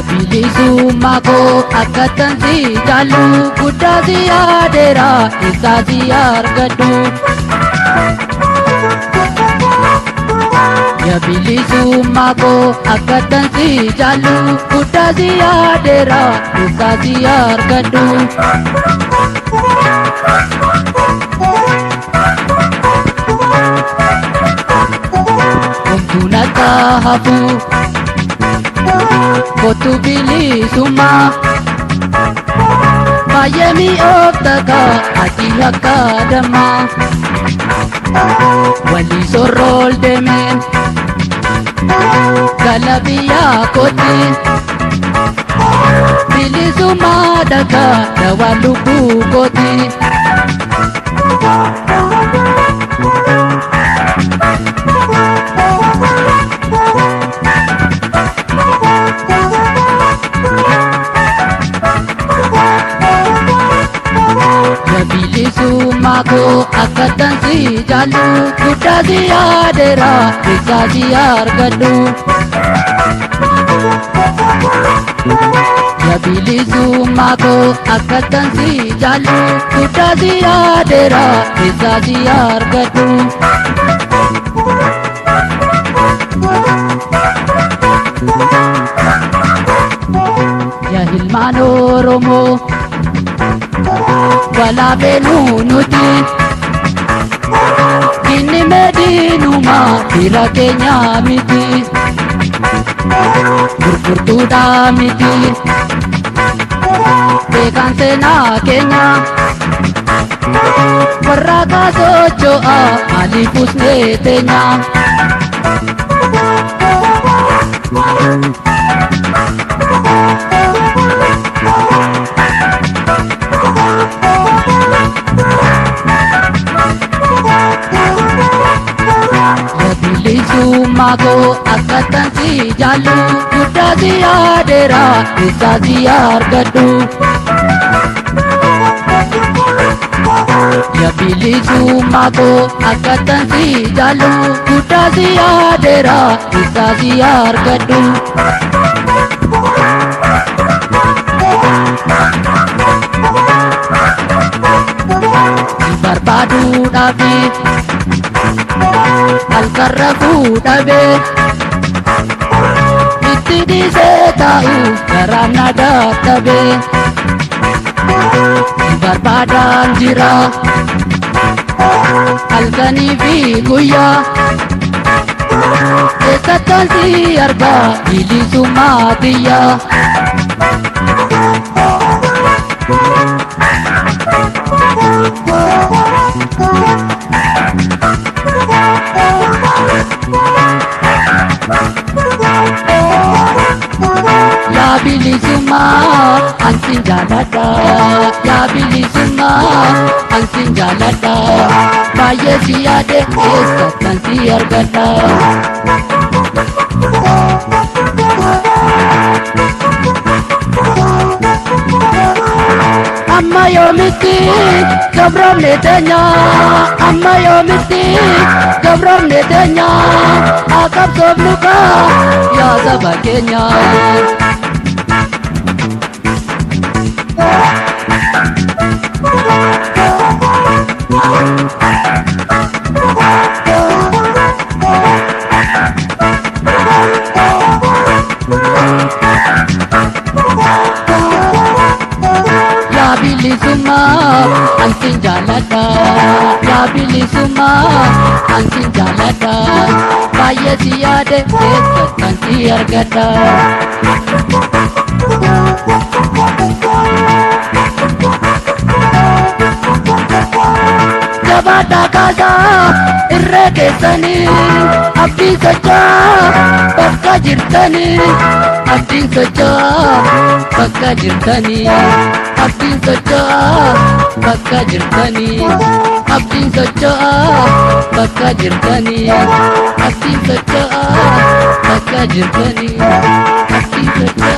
bilisummaa koo akkatan si jaallu guddaa si yaadeera eessaa si argadhu. Ya bilisummaa koo akkatan si jaallu guddaa si yaadeera eessaa si argadhu. Homtuun akka hafu kootu bilisummaa baay'ee mi'ooftaga ati akka dammaa walii sorrool deemeen gala biyyaa kooti bilisummaa dhagaa dawaa lubbuu kooti. Bilisummaa koo akkatan si jaallu guddaa si yaadeera eessaa si argadhu. Ya bilisummaa koo akkatan si jaallu guddaa si yaadeera eessaa si argadhu. Ya ilmaan Oromoo walaabeenuu nuti inni meediinumaa fira keenya miti gurgurtuudhaa miti beekan seenaa keenya warra kaasocho'a aliifus neeteenya. Bilisummaa koo akkatan si jaallu guddaa si yaadeera eessaa si argadhu. Ya bilisummaa koo akkatan si jaallu guddaa si yaadeera eessaa si argadhu. Barbaaduudhaafi halkarra fuudhabee itti dhiisee taa'u garaan na dadhabee barbaadaan jira halkanii fi guyyaa eessattaan si argaa bilisummaa biyyaa. Ya bilisummaa ansin jaaladha ya bilisummaa ansin jaaladha baay'ee si yaade eessattan si argadha. Amma yoomitti gabroomne teenya amma yoomitti gabroomne teenya akkabsoofnu kaa yaa saba keenya. Ya bilisummaa ansin jaaladha ya bilisummaa ansin jaaladha baay'ee si yaade eessattan si argadha. Jabaadhaa kaasaa irree keessanii abdiin socho'aa bakka jirtanii abdiin socho'aa bakka jirtanii abdiin socho'aa bakka jirtanii abdiin socho'aa bakka jirtanii abdiin socho'aa bakka jirtanii abdiin socho'aa.